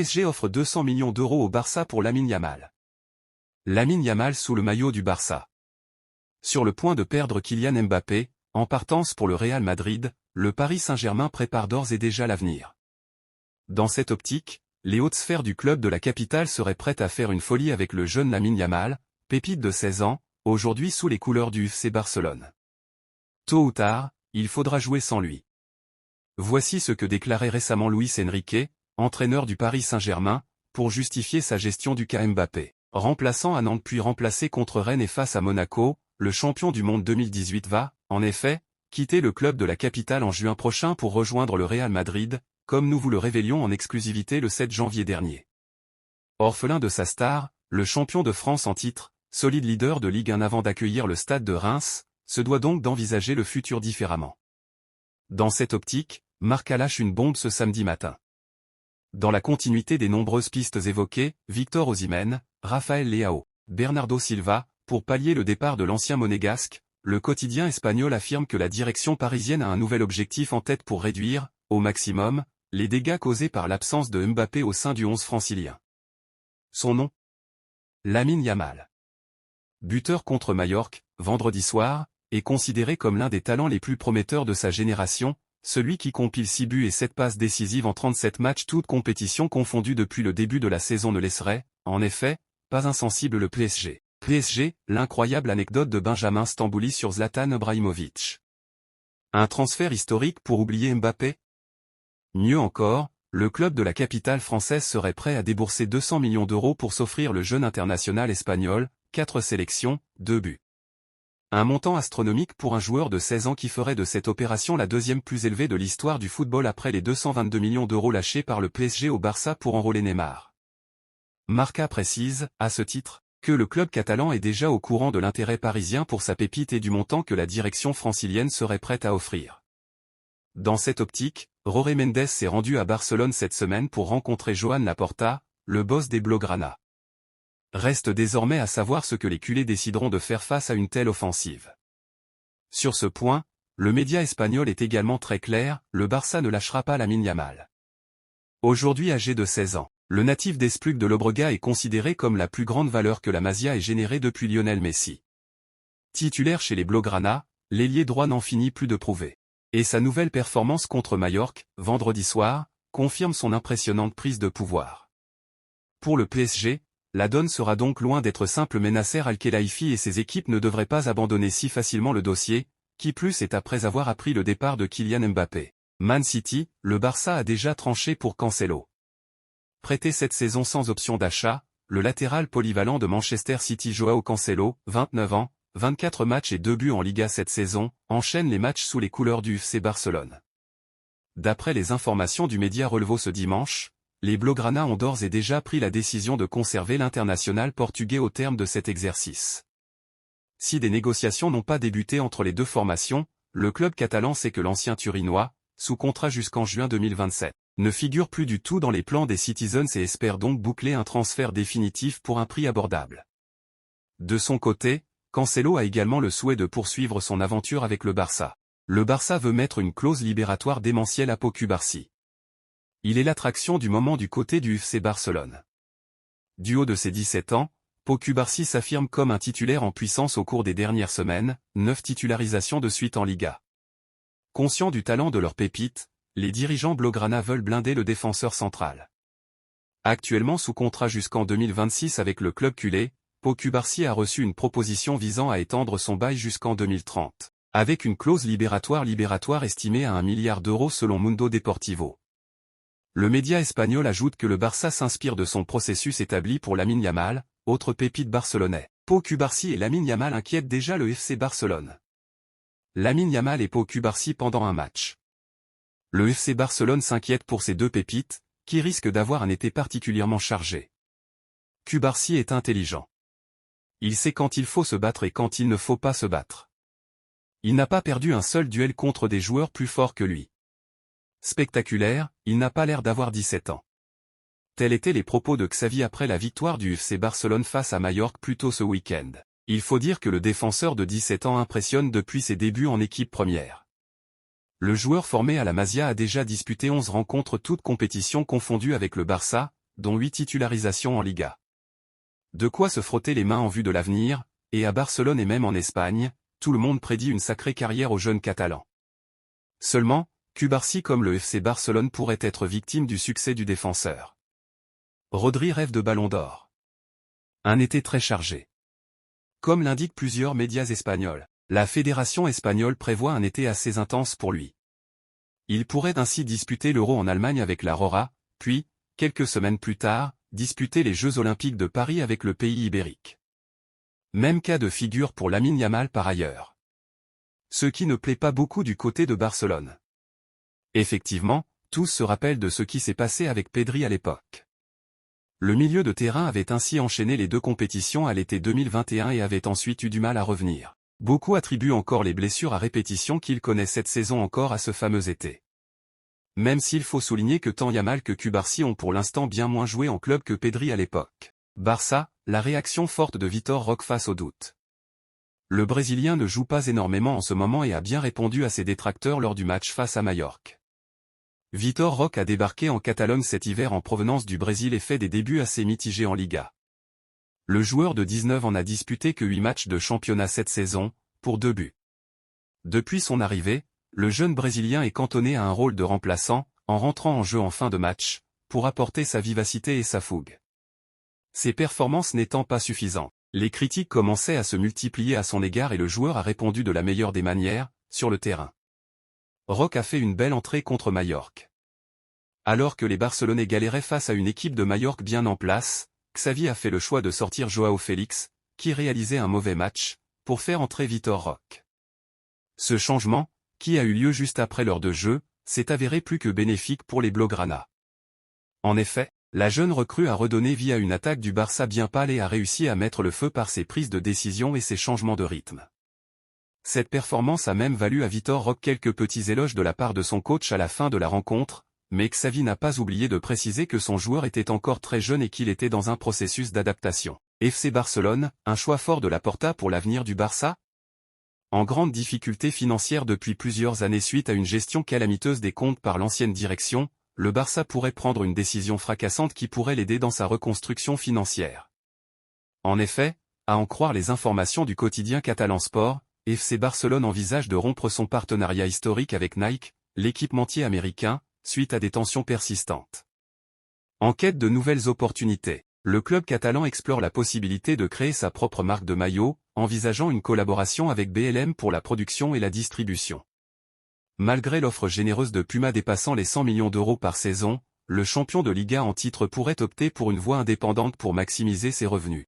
PSG offre 200 millions d'euros au Barça pour Lamine Yamal. Lamine Yamal sous le maillot du Barça. Sur le point de perdre Kylian Mbappé, en partance pour le Real Madrid, le Paris Saint-Germain prépare d'ores et déjà l'avenir. Dans cette optique, les hautes sphères du club de la capitale seraient prêtes à faire une folie avec le jeune Lamine Yamal, pépite de 16 ans, aujourd'hui sous les couleurs du FC Barcelone. Tôt ou tard, il faudra jouer sans lui. Voici ce que déclarait récemment Luis Enrique, entraîneur du Paris Saint-Germain, pour justifier sa gestion du cas Mbappé. Remplaçant à Nantes puis remplacé contre Rennes et face à Monaco, le champion du monde 2018 va, en effet, quitter le club de la capitale en juin prochain pour rejoindre le Real Madrid, comme nous vous le révélions en exclusivité le 7 janvier dernier. Orphelin de sa star, le champion de France en titre, solide leader de Ligue 1 avant d'accueillir le stade de Reims, se doit donc d'envisager le futur différemment. Dans cette optique, Marca lâche une bombe ce samedi matin. Dans la continuité des nombreuses pistes évoquées, Victor Osimhen, Rafael Leao, Bernardo Silva, pour pallier le départ de l'ancien monégasque, le quotidien espagnol affirme que la direction parisienne a un nouvel objectif en tête pour réduire, au maximum, les dégâts causés par l'absence de Mbappé au sein du 11 francilien. Son nom ? Lamine Yamal. Buteur contre Majorque, vendredi soir, est considéré comme l'un des talents les plus prometteurs de sa génération, celui qui compile 6 buts et 7 passes décisives en 37 matchs toutes compétitions confondues depuis le début de la saison ne laisserait, en effet, pas insensible le PSG. PSG, l'incroyable anecdote de Benjamin Stambouli sur Zlatan Ibrahimovic. Un transfert historique pour oublier Mbappé ? Mieux encore, le club de la capitale française serait prêt à débourser 200 millions d'euros pour s'offrir le jeune international espagnol, 4 sélections, 2 buts. Un montant astronomique pour un joueur de 16 ans qui ferait de cette opération la deuxième plus élevée de l'histoire du football après les 222 millions d'euros lâchés par le PSG au Barça pour enrôler Neymar. Marca précise, à ce titre, que le club catalan est déjà au courant de l'intérêt parisien pour sa pépite et du montant que la direction francilienne serait prête à offrir. Dans cette optique, Jorge Mendes s'est rendu à Barcelone cette semaine pour rencontrer Joan Laporta, le boss des Blaugrana. Reste désormais à savoir ce que les culés décideront de faire face à une telle offensive. Sur ce point, le média espagnol est également très clair, le Barça ne lâchera pas Lamine Yamal. Aujourd'hui âgé de 16 ans, le natif d'Esplugue de Llobregat est considéré comme la plus grande valeur que la Masia ait générée depuis Lionel Messi. Titulaire chez les Blaugrana, l'ailier droit n'en finit plus de prouver. Et sa nouvelle performance contre Majorque, vendredi soir, confirme son impressionnante prise de pouvoir. Pour le PSG, la donne sera donc loin d'être simple mais Nasser Al-Khelaifi et ses équipes ne devraient pas abandonner si facilement le dossier, qui plus est après avoir appris le départ de Kylian Mbappé. Man City, le Barça a déjà tranché pour Cancelo. Prêté cette saison sans option d'achat, le latéral polyvalent de Manchester City Joao Cancelo, 29 ans, 24 matchs et 2 buts en Liga cette saison, enchaîne les matchs sous les couleurs du FC Barcelone. D'après les informations du média Relevo ce dimanche, les Blaugrana ont d'ores et déjà pris la décision de conserver l'international portugais au terme de cet exercice. Si des négociations n'ont pas débuté entre les deux formations, le club catalan sait que l'ancien Turinois, sous contrat jusqu'en juin 2027, ne figure plus du tout dans les plans des Citizens et espère donc boucler un transfert définitif pour un prix abordable. De son côté, Cancelo a également le souhait de poursuivre son aventure avec le Barça. Le Barça veut mettre une clause libératoire démentielle à Pau Cubarsí. Il est l'attraction du moment du côté du FC Barcelone. Du haut de ses 17 ans, Pau Cubarsí s'affirme comme un titulaire en puissance au cours des dernières semaines, 9 titularisations de suite en Liga. Conscients du talent de leur pépite, les dirigeants Blaugrana veulent blinder le défenseur central. Actuellement sous contrat jusqu'en 2026 avec le club culé, Pau Cubarsí a reçu une proposition visant à étendre son bail jusqu'en 2030, avec une clause libératoire estimée à 1 milliard d'euros selon Mundo Deportivo. Le média espagnol ajoute que le Barça s'inspire de son processus établi pour Lamine Yamal, autre pépite barcelonais. Pau Cubarsí et Lamine Yamal inquiètent déjà le FC Barcelone. Lamine Yamal et Pau Cubarsí pendant un match. Le FC Barcelone s'inquiète pour ces deux pépites, qui risquent d'avoir un été particulièrement chargé. Cubarsí est intelligent. Il sait quand il faut se battre et quand il ne faut pas se battre. Il n'a pas perdu un seul duel contre des joueurs plus forts que lui. Spectaculaire, il n'a pas l'air d'avoir 17 ans. Tels étaient les propos de Xavi après la victoire du FC Barcelone face à Majorque plus tôt ce week-end. Il faut dire que le défenseur de 17 ans impressionne depuis ses débuts en équipe première. Le joueur formé à la Masia a déjà disputé 11 rencontres toutes compétitions confondues avec le Barça, dont 8 titularisations en Liga. De quoi se frotter les mains en vue de l'avenir, et à Barcelone et même en Espagne, tout le monde prédit une sacrée carrière au jeune Catalan. Seulement, Cubarsí comme le FC Barcelone pourrait être victime du succès du défenseur. Rodri rêve de Ballon d'Or. Un été très chargé. Comme l'indiquent plusieurs médias espagnols, la fédération espagnole prévoit un été assez intense pour lui. Il pourrait ainsi disputer l'Euro en Allemagne avec la Rora, puis, quelques semaines plus tard, disputer les Jeux Olympiques de Paris avec le pays ibérique. Même cas de figure pour Lamine Yamal par ailleurs. Ce qui ne plaît pas beaucoup du côté de Barcelone. Effectivement, tous se rappellent de ce qui s'est passé avec Pedri à l'époque. Le milieu de terrain avait ainsi enchaîné les 2 compétitions à l'été 2021 et avait ensuite eu du mal à revenir. Beaucoup attribuent encore les blessures à répétition qu'il connaît cette saison encore à ce fameux été. Même s'il faut souligner que tant Yamal que Cubarsí ont pour l'instant bien moins joué en club que Pedri à l'époque. Barça, la réaction forte de Vitor Roque face au doute. Le Brésilien ne joue pas énormément en ce moment et a bien répondu à ses détracteurs lors du match face à Majorque. Vitor Roque a débarqué en Catalogne cet hiver en provenance du Brésil et fait des débuts assez mitigés en Liga. Le joueur de 19 ans n'a disputé que 8 matchs de championnat cette saison, pour 2 buts. Depuis son arrivée, le jeune Brésilien est cantonné à un rôle de remplaçant, en rentrant en jeu en fin de match, pour apporter sa vivacité et sa fougue. Ses performances n'étant pas suffisantes, les critiques commençaient à se multiplier à son égard et le joueur a répondu de la meilleure des manières, sur le terrain. Roque a fait une belle entrée contre Majorque. Alors que les Barcelonais galéraient face à une équipe de Majorque bien en place, Xavi a fait le choix de sortir Joao Félix, qui réalisait un mauvais match, pour faire entrer Vitor Roque. Ce changement, qui a eu lieu juste après l'heure de jeu, s'est avéré plus que bénéfique pour les Blaugrana. En effet, la jeune recrue a redonné vie à une attaque du Barça bien pâle et a réussi à mettre le feu par ses prises de décision et ses changements de rythme. Cette performance a même valu à Vitor Roque quelques petits éloges de la part de son coach à la fin de la rencontre, mais Xavi n'a pas oublié de préciser que son joueur était encore très jeune et qu'il était dans un processus d'adaptation. FC Barcelone, un choix fort de Laporta pour l'avenir du Barça ? En grande difficulté financière depuis plusieurs années suite à une gestion calamiteuse des comptes par l'ancienne direction, le Barça pourrait prendre une décision fracassante qui pourrait l'aider dans sa reconstruction financière. En effet, à en croire les informations du quotidien Catalan Sport, FC Barcelone envisage de rompre son partenariat historique avec Nike, l'équipementier américain, suite à des tensions persistantes. En quête de nouvelles opportunités, le club catalan explore la possibilité de créer sa propre marque de maillot, envisageant une collaboration avec BLM pour la production et la distribution. Malgré l'offre généreuse de Puma dépassant les 100 millions d'euros par saison, le champion de Liga en titre pourrait opter pour une voie indépendante pour maximiser ses revenus.